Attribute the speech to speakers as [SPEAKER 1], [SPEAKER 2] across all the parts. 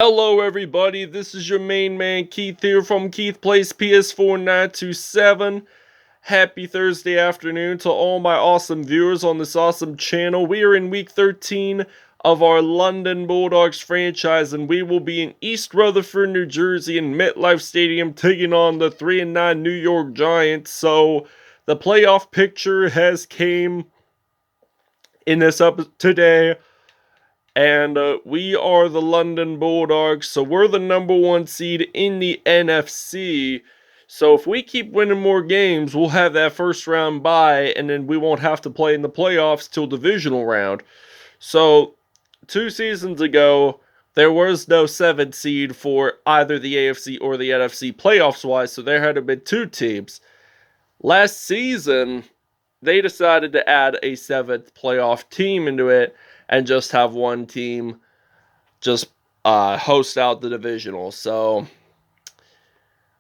[SPEAKER 1] Hello everybody, this is your main man Keith here from Keith Plays PS4 927. Happy Thursday afternoon to all my awesome viewers on this awesome channel. We are in week 13 of our London Bulldogs franchise, and we will be in East Rutherford, New Jersey in MetLife Stadium taking on the 3-9 New York Giants. So the playoff picture has came in this up today. And we are the London Bulldogs, so we're the #1 seed in the NFC. So if we keep winning more games, we'll have that first round bye, and then we won't have to play in the playoffs till divisional round. So 2 seasons ago, there was no 7th seed for either the AFC or the NFC playoffs-wise, so there had to be 2 teams. Last season, they decided to add a 7th playoff team into it, and just have one team just host out the divisional. So,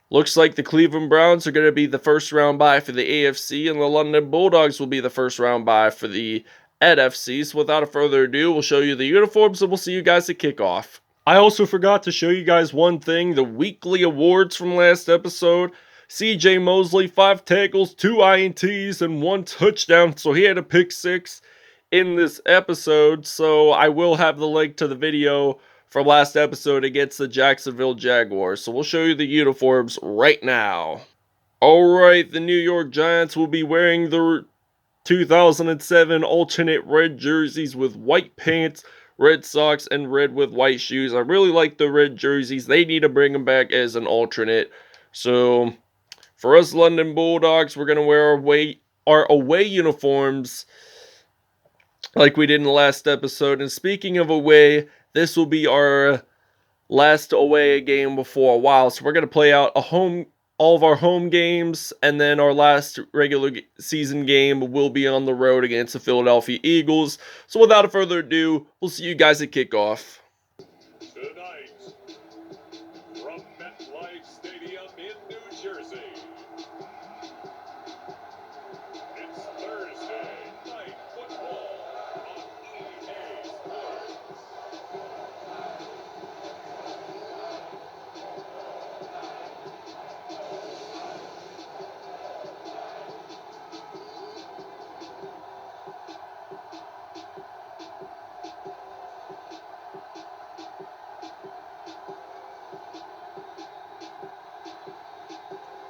[SPEAKER 1] looks like the Cleveland Browns are going to be the first round bye for the AFC, and the London Bulldogs will be the first round bye for the NFC. So, without further ado, we'll show you the uniforms, and we'll see you guys at kickoff. I also forgot to show you guys one thing, the weekly awards from last episode. CJ Mosley, 5 tackles, 2 INTs, and 1 touchdown, so he had a pick 6 in this episode, so I will have the link to the video from last episode against the Jacksonville Jaguars. So we'll show you the uniforms right now. Alright, the New York Giants will be wearing the 2007 alternate red jerseys with white pants, red socks, and red with white shoes. I really like the red jerseys. They need to bring them back as an alternate. So for us London Bulldogs, we're going to wear our away uniforms like we did in the last episode. And speaking of away, this will be our last away game before a while. So we're going to play out all of our home games, and then our last regular season game will be on the road against the Philadelphia Eagles. So without further ado, we'll see you guys at kickoff.
[SPEAKER 2] Tonight, from MetLife Stadium in New Jersey, it's Thursday Night Football on EA Sports.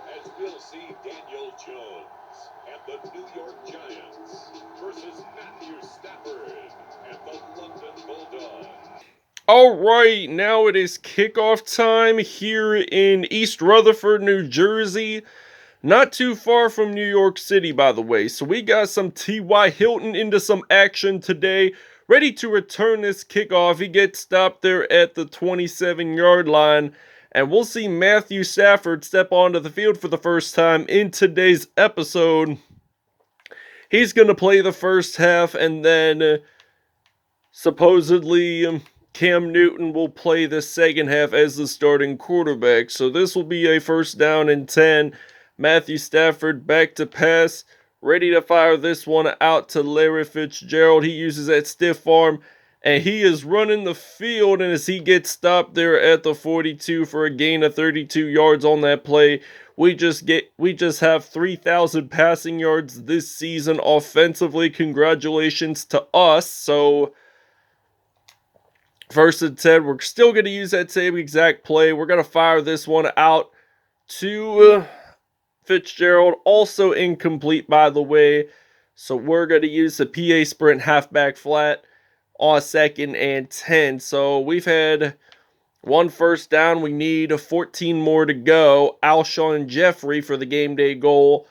[SPEAKER 2] As we'll see Daniel Jones and the New York Giants versus Matthew Stafford and the London Bulldogs.
[SPEAKER 1] Alright, now it is kickoff time here in East Rutherford, New Jersey. Not too far from New York City, by the way. So we got some T.Y. Hilton into some action today. Ready to return this kickoff. He gets stopped there at the 27-yard line. And we'll see Matthew Stafford step onto the field for the first time in today's episode. He's going to play the first half, and then supposedly Cam Newton will play the second half as the starting quarterback. So this will be a 1st down and 10. Matthew Stafford back to pass. Ready to fire this one out to Larry Fitzgerald. He uses that stiff arm, and he is running the field. And as he gets stopped there at the 42 for a gain of 32 yards on that play, we just have 3,000 passing yards this season offensively. Congratulations to us. So 1st and 10, we're still going to use that same exact play. We're going to fire this one out to Fitzgerald. Also incomplete, by the way. So we're going to use the PA sprint halfback flat on 2nd and 10. So we've had 1 first down. We need 14 more to go. Alshon Jeffrey for the game day goal.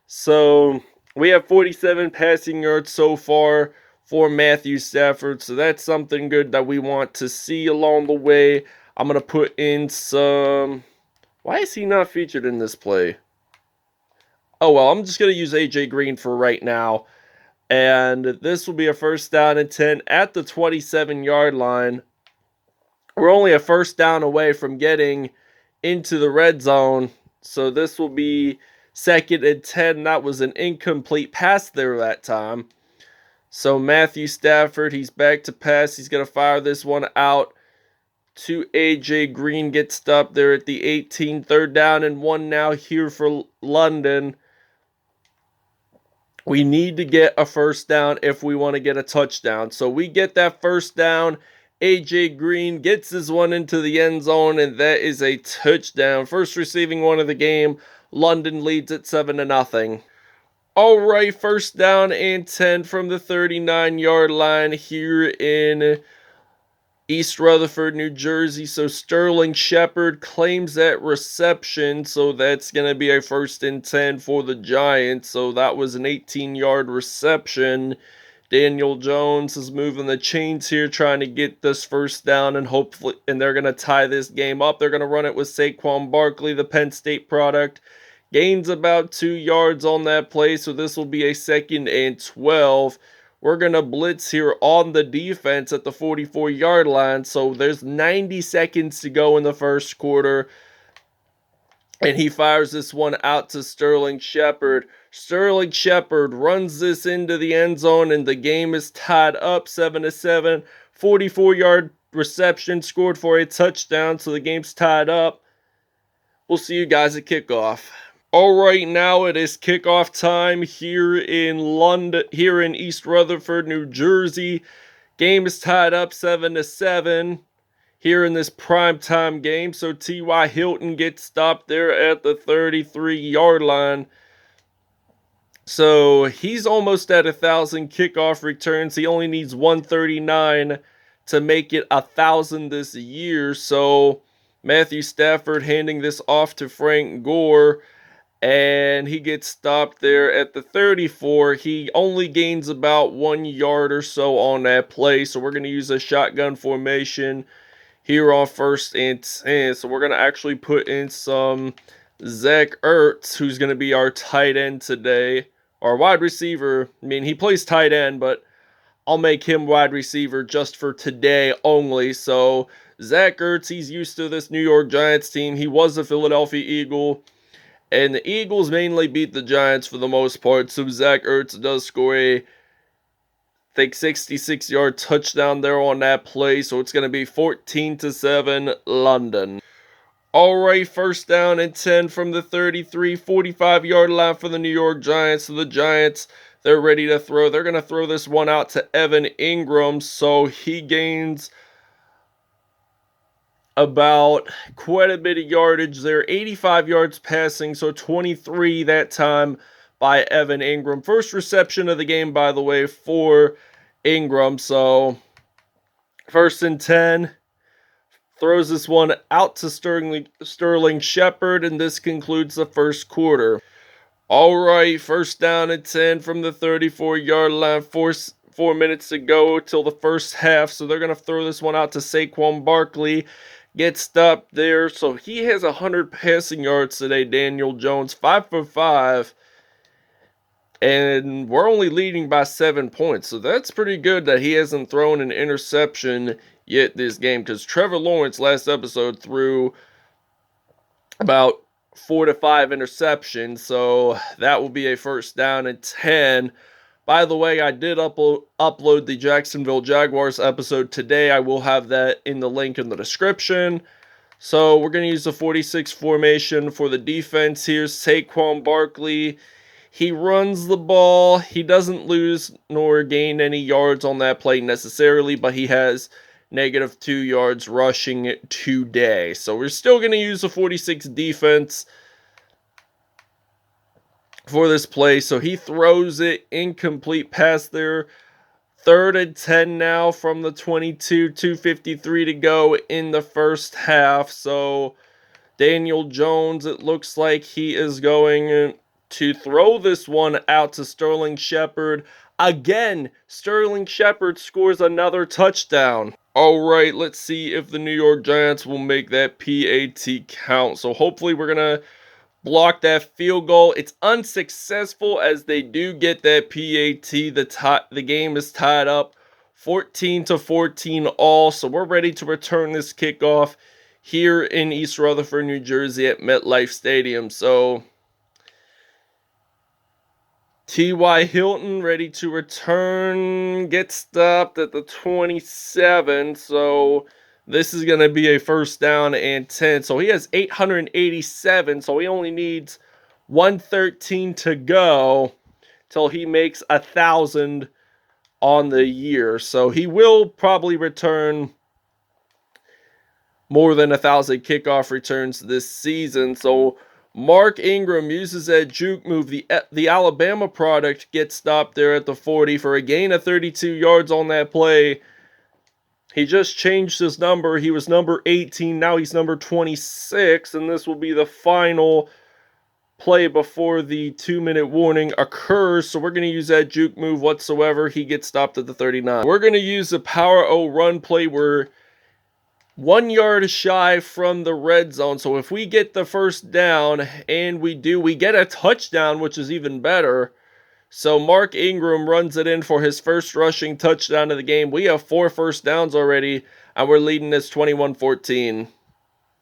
[SPEAKER 1] So we have 47 passing yards so far for Matthew Stafford. So that's something good that we want to see along the way. I'm going to put in some... Why is he not featured in this play? Oh, well, I'm just going to use AJ Green for right now. And this will be a 1st down and 10 at the 27-yard line. We're only a 1st down away from getting into the red zone. So this will be 2nd and 10. That was an incomplete pass there that time. So Matthew Stafford, he's back to pass. He's going to fire this one out to A.J. Green. Gets stopped there at the 18. 3rd down and 1 now here for London. We need to get a first down if we want to get a touchdown. So we get that first down. A.J. Green gets this one into the end zone, and that is a touchdown. First receiving one of the game. London leads at 7-0. All right, first down and 10 from the 39-yard line here in East Rutherford, New Jersey. So Sterling Shepard claims that reception. So that's going to be a 1st and 10 for the Giants. So that was an 18-yard reception. Daniel Jones is moving the chains here, trying to get this first down, and hopefully, and they're going to tie this game up. They're going to run it with Saquon Barkley, the Penn State product. Gains about 2 yards on that play, so this will be a 2nd and 12. We're going to blitz here on the defense at the 44-yard line. So there's 90 seconds to go in the first quarter. And he fires this one out to Sterling Shepard. Sterling Shepard runs this into the end zone, and the game is tied up 7-7. 44-yard reception scored for a touchdown, so the game's tied up. We'll see you guys at kickoff. All right, now it is kickoff time here in London, here in East Rutherford, New Jersey. Game is tied up 7-7 here in this primetime game. So T.Y. Hilton gets stopped there at the 33-yard line. So he's almost at 1,000 kickoff returns. He only needs 139 to make it 1,000 this year. So Matthew Stafford handing this off to Frank Gore. And he gets stopped there at the 34. He only gains about 1 yard or so on that play. So we're going to use a shotgun formation here on 1st and 10. So we're going to actually put in some Zach Ertz, who's going to be our tight end today. Our wide receiver. I mean, he plays tight end, but I'll make him wide receiver just for today only. So Zach Ertz, he's used to this New York Giants team. He was a Philadelphia Eagle. And the Eagles mainly beat the Giants for the most part. So Zach Ertz does score a, I think, 66-yard touchdown there on that play. So it's going to be 14-7 London. All right, first down and 10 from the 33, 45-yard line for the New York Giants. So the Giants, they're ready to throw. They're going to throw this one out to Evan Ingram. So he gains about quite a bit of yardage there. 85 yards passing, so 23 that time by Evan Ingram. First reception of the game, by the way, for Ingram. So 1st and 10. Throws this one out to Sterling Shepard, and this concludes the first quarter. All right, first down and 10 from the 34-yard line. 4 minutes to go till the first half. So they're going to throw this one out to Saquon Barkley. Gets stopped there. So he has 100 passing yards today, Daniel Jones. 5 for 5. And we're only leading by 7 points. So that's pretty good that he hasn't thrown an interception yet this game. Because Trevor Lawrence last episode threw about 4 to 5 interceptions. So that will be a first down and 10. By the way, I did upload the Jacksonville Jaguars episode today. I will have that in the link in the description. So we're going to use the 46 formation for the defense here. Saquon Barkley, he runs the ball. He doesn't lose nor gain any yards on that play necessarily, but he has -2 yards rushing today. So we're still going to use the 46 defense for this play. So he throws it, incomplete pass there. 3rd and 10 now from the 22, 2:53 to go in the first half. So Daniel Jones, it looks like he is going to throw this one out to Sterling Shepard. Again, Sterling Shepard scores another touchdown. All right, let's see if the New York Giants will make that PAT count. So hopefully we're going to block that field goal. It's unsuccessful as they do get that PAT. The game is tied up 14-14 all. So we're ready to return this kickoff here in East Rutherford, New Jersey at MetLife Stadium. So T.Y. Hilton ready to return. Gets stopped at the 27. So This is going to be a first down and 10. So he has 887. So he only needs 113 to go till he makes 1,000 on the year. So he will probably return more than 1,000 kickoff returns this season. So Mark Ingram uses that juke move. The Alabama product gets stopped there at the 40 for a gain of 32 yards on that play. He just changed his number. He was number 18. Now he's number 26. And this will be the final play before the 2-minute warning occurs. So we're going to use that juke move whatsoever. He gets stopped at the 39. We're going to use the power O run play. We're 1 yard shy from the red zone. So if we get the first down, and we do, we get a touchdown, which is even better. So Mark Ingram runs it in for his first rushing touchdown of the game. We have 4 first downs already, and we're leading this 21-14.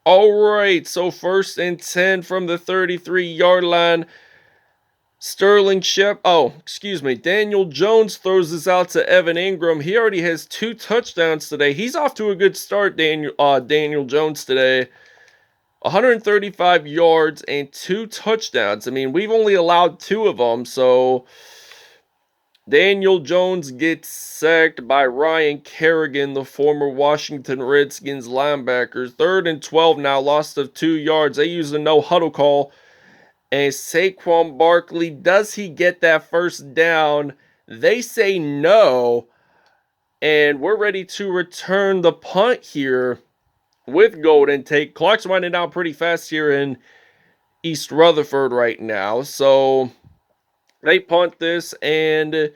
[SPEAKER 1] All right, so 1st and 10 from the 33-yard line. Daniel Jones throws this out to Evan Ingram. He already has 2 touchdowns today. He's off to a good start, Daniel Jones today. 135 yards and 2 touchdowns. I mean, we've only allowed 2 of them, so Daniel Jones gets sacked by Ryan Kerrigan, the former Washington Redskins linebackers. 3rd and 12 now, loss of 2 yards. They use the no-huddle call. And Saquon Barkley, does he get that first down? They say no. And we're ready to return the punt here with Golden Tate. Clock's winding down pretty fast here in East Rutherford right now. So they punt this, and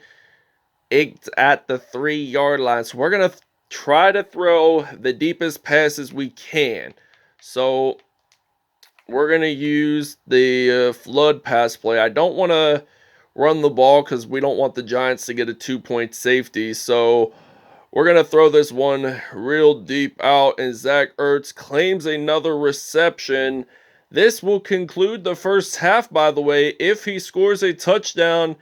[SPEAKER 1] it's at the 3-yard line. So we're going to try to throw the deepest passes we can. So we're going to use the flood pass play. I don't want to run the ball because we don't want the Giants to get a 2-point safety. So we're going to throw this one real deep out, and Zach Ertz claims another reception. This will conclude the first half, by the way, if he scores a touchdown,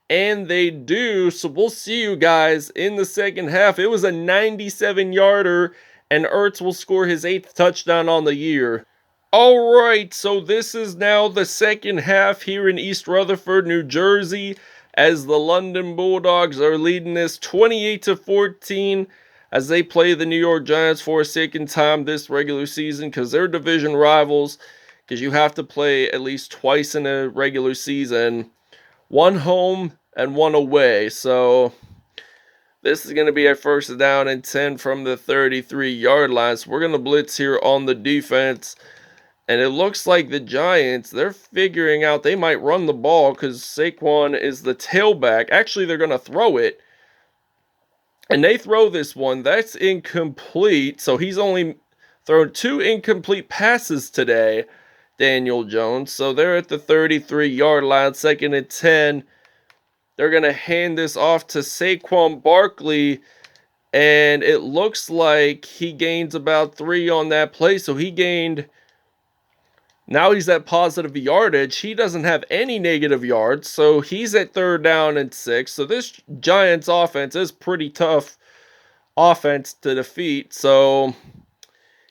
[SPEAKER 1] and they do. So we'll see you guys in the second half. It was a 97-yarder, and Ertz will score his 8th touchdown on the year. All right, so this is now the second half here in East Rutherford, New Jersey, as the London Bulldogs are leading this 28-14 as they play the New York Giants for a second time this regular season, because they're division rivals, because you have to play at least twice in a regular season, 1 home and 1 away. So this is going to be a 1st down and 10 from the 33-yard line. So we're going to blitz here on the defense. And it looks like the Giants, they're figuring out they might run the ball because Saquon is the tailback. Actually, they're going to throw it. And they throw this one. That's incomplete. So he's only thrown 2 incomplete passes today, Daniel Jones. So they're at the 33-yard line, 2nd and 10. They're going to hand this off to Saquon Barkley. And it looks like he gains about 3 on that play. So he gained... Now he's at positive yardage. He doesn't have any negative yards, so he's at 3rd down and 6. So this Giants offense is pretty tough offense to defeat. So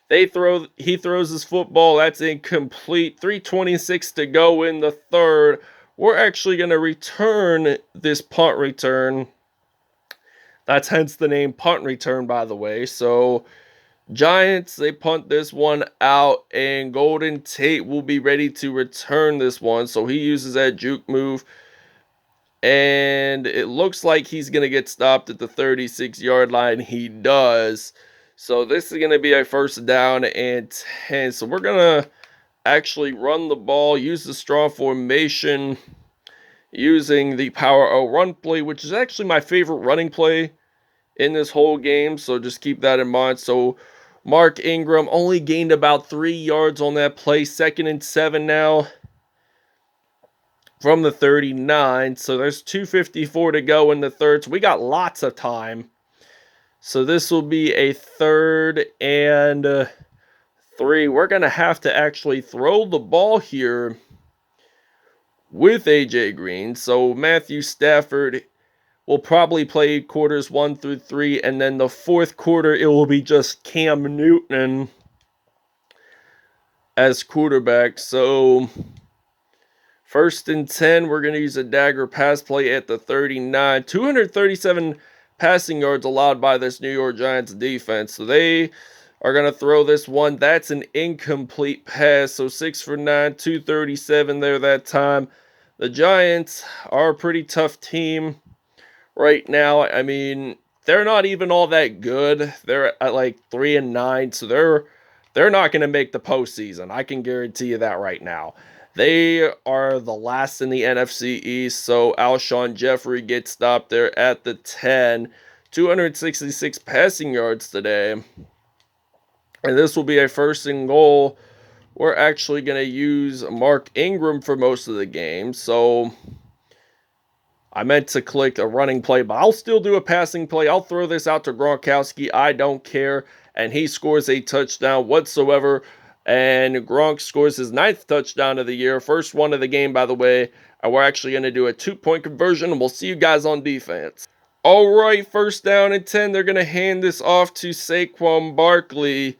[SPEAKER 1] he throws his football. That's incomplete. 3:26 to go in the 3rd. We're actually going to return this punt return. That's hence the name punt return, by the way. So Giants, they punt this one out, and Golden Tate will be ready to return this one. So he uses that juke move, and it looks like he's going to get stopped at the 36-yard line. He does. So this is going to be a 1st down and 10. So we're going to actually run the ball, use the strong formation, using the power O run play, which is actually my favorite running play in this whole game. So just keep that in mind. So Mark Ingram only gained about 3 yards on that play. 2nd and 7 now from the 39. So there's 2:54 to go in the 3rd. So we got lots of time. So this will be a 3rd and 3. We're going to have to actually throw the ball here with A.J. Green. So Matthew Stafford we'll probably play quarters 1 through 3, and then the fourth quarter it will be just Cam Newton as quarterback. So 1st and 10, we're going to use a dagger pass play at the 39. 237 passing yards allowed by this New York Giants defense. So they are going to throw this one. That's an incomplete pass. So 6 for 9, 237 there that time. The Giants are a pretty tough team right now. I mean, they're not even all that good. They're at like 3-9, so they're not going to make the postseason. I can guarantee you that right now. They are the last in the NFC East, so Alshon Jeffrey gets stopped there at the 10. 266 passing yards today. And this will be a 1st and goal. We're actually going to use Mark Ingram for most of the game, so I meant to click a running play, but I'll still do a passing play. I'll throw this out to Gronkowski. I don't care. And he scores a touchdown whatsoever. And Gronk scores his 9th touchdown of the year. First one of the game, by the way. And we're actually going to do a 2-point conversion. And we'll see you guys on defense. All right, 1st down and 10. They're going to hand this off to Saquon Barkley.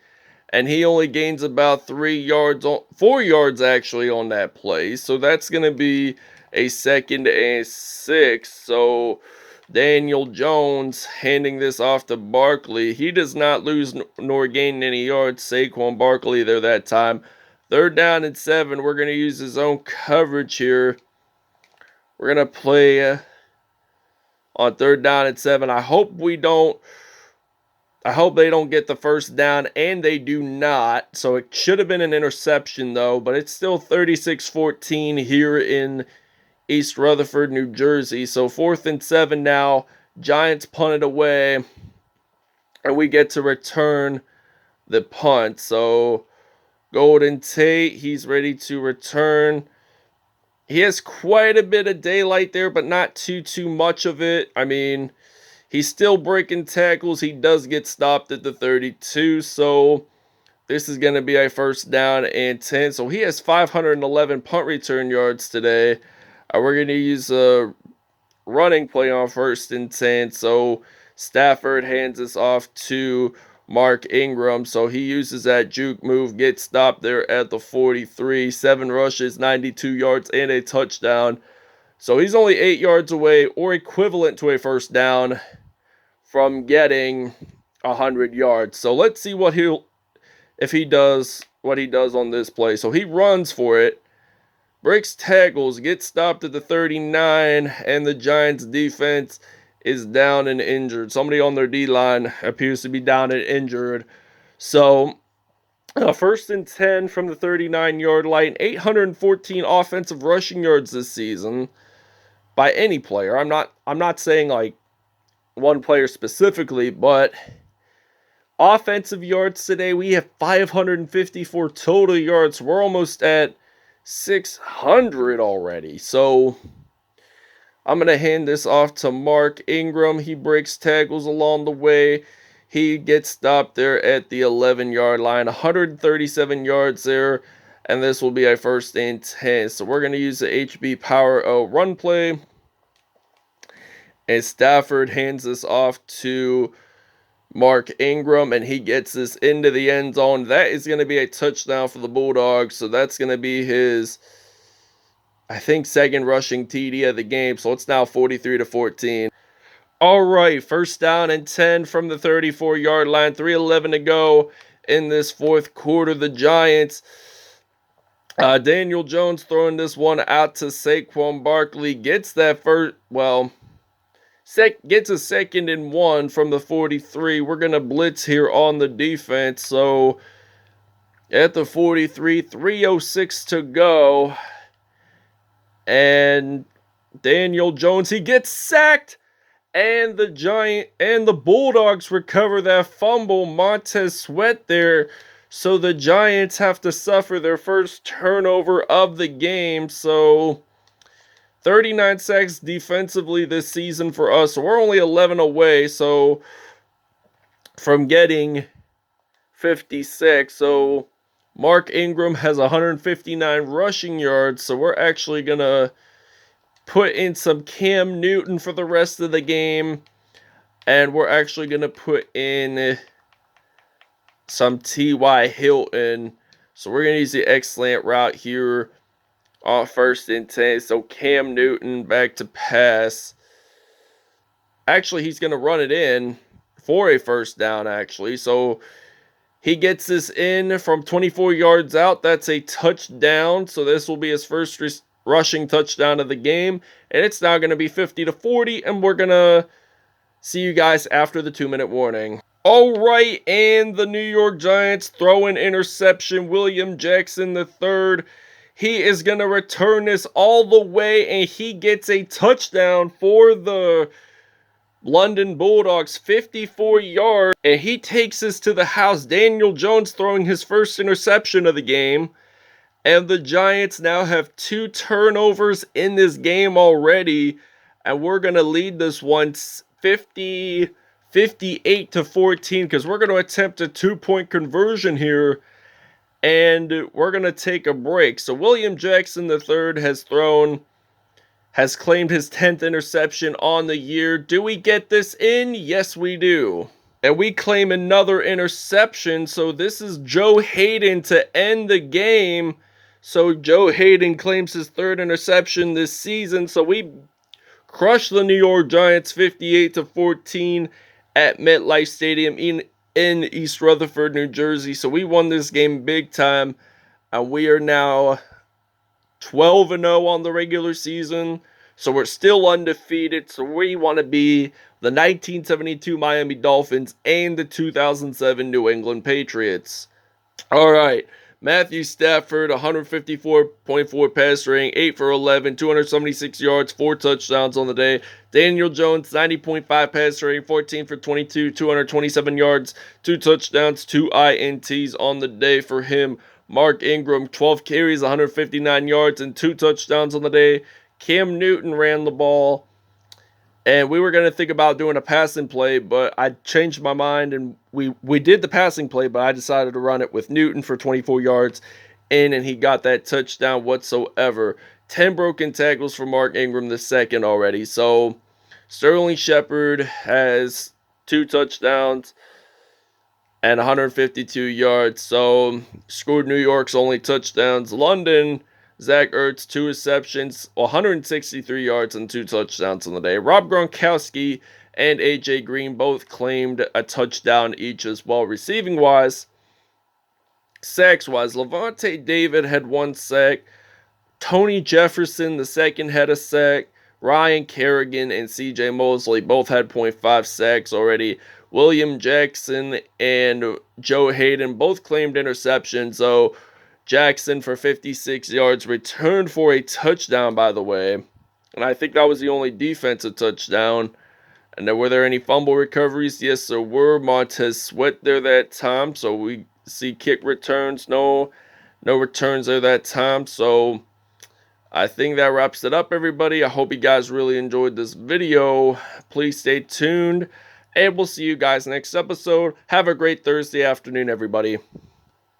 [SPEAKER 1] And he only gains about 4 yards actually on that play. So that's going to be a 2nd and 6. So Daniel Jones handing this off to Barkley. He does not lose nor gain any yards. Saquon Barkley there that time. 3rd down and 7. We're going to use his own coverage here. We're going to play on 3rd down and 7. I hope they don't get the 1st down, and they do not. So it should have been an interception, though. But it's still 36-14 here in East Rutherford, New Jersey. So 4th and 7 now. Giants punt it away. And we get to return the punt. So Golden Tate, he's ready to return. He has quite a bit of daylight there, but not too much of it. I mean, he's still breaking tackles. He does get stopped at the 32. So this is going to be a 1st down and 10. So he has 511 punt return yards today. We're going to use a running play on 1st and 10. So Stafford hands this off to Mark Ingram. So he uses that juke move, gets stopped there at the 43. 7 rushes, 92 yards, and a touchdown. So he's only 8 yards away, or equivalent to a 1st down, from getting 100 yards. So let's see what he does on this play. So he runs for it. Breaks tackles, gets stopped at the 39, and the Giants defense is down and injured. Somebody on their D-line appears to be down and injured. So 1st and 10 from the 39-yard line. 814 offensive rushing yards this season by any player. I'm not saying like one player specifically, but offensive yards today, we have 554 total yards. We're almost at 600 already. So I'm going to hand this off to Mark Ingram. He breaks tackles along the way. He gets stopped there at the 11-yard line. 137 yards there. And this will be a 1st and 10. So we're going to use the HB Power run play. And Stafford hands this off to Mark Ingram, and he gets this into the end zone. That is going to be a touchdown for the Bulldogs. So that's going to be his, I think, 2nd rushing TD of the game. So it's now 43-14. All right, 1st down and 10 from the 34-yard line. 3:11 to go in this 4th quarter. The Giants, Daniel Jones throwing this one out to Saquon Barkley. Gets that gets a 2nd and 1 from the 43. We're going to blitz here on the defense. So at the 43, 3:06 to go. And Daniel Jones, he gets sacked. And the Bulldogs recover that fumble. Montez Sweat there. So the Giants have to suffer their first turnover of the game. So 39 sacks defensively this season for us. So we're only 11 away. So from getting 56. So Mark Ingram has 159 rushing yards. So we're actually going to put in some Cam Newton for the rest of the game. And we're actually going to put in some T.Y. Hilton. So we're going to use the X-slant route here on 1st and 10. So Cam Newton back to pass. Actually, he's going to run it in for a 1st down, actually. So he gets this in from 24 yards out. That's a touchdown. So this will be his first rushing touchdown of the game. And it's now going to be 50-40. And we're going to see you guys after the 2-minute warning. All right, and the New York Giants throw an interception. William Jackson III, he is going to return this all the way, and he gets a touchdown for the London Bulldogs, 54 yards, and he takes this to the house. Daniel Jones throwing his first interception of the game, and the Giants now have 2 turnovers in this game already, and we're going to lead this one 58-14 because we're going to attempt a 2-point conversion here, and we're going to take a break. So William Jackson III has claimed his 10th interception on the year. Do we get this in? Yes, we do. And we claim another interception, so this is Joe Hayden to end the game. So Joe Hayden claims his 3rd interception this season, so we crushed the New York Giants 58-14 at MetLife Stadium in East Rutherford, New Jersey. So we won this game big time, and we are now 12-0 on the regular season. So we're still undefeated. So we want to be the 1972 Miami Dolphins and the 2007 New England Patriots. All right. Matthew Stafford, 154.4 pass rating, 8 for 11, 276 yards, 4 touchdowns on the day. Daniel Jones, 90.5 pass rating, 14 for 22, 227 yards, 2 touchdowns, 2 INTs on the day for him. Mark Ingram, 12 carries, 159 yards, and 2 touchdowns on the day. Cam Newton ran the ball. And we were going to think about doing a passing play, but I changed my mind, and we did the passing play, but I decided to run it with Newton for 24 yards in, and he got that touchdown whatsoever. 10 broken tackles for Mark Ingram the second already. So Sterling Shepard has 2 touchdowns and 152 yards. So scored New York's only touchdowns. London, Zach Ertz, 2 receptions, 163 yards, and 2 touchdowns on the day. Rob Gronkowski and A.J. Green both claimed a touchdown each as well, receiving-wise. Sacks-wise, Levante David had 1 sack. Tony Jefferson, the second, had a sack. Ryan Kerrigan and C.J. Mosley both had 0.5 sacks already. William Jackson and Joe Hayden both claimed interceptions, so Jackson for 56 yards, returned for a touchdown, by the way. And I think that was the only defensive touchdown. And then were there any fumble recoveries? Yes, there were. Montez Sweat there that time. So we see kick returns. No returns there that time. So I think that wraps it up, everybody. I hope you guys really enjoyed this video. Please stay tuned. And we'll see you guys next episode. Have a great Thursday afternoon, everybody.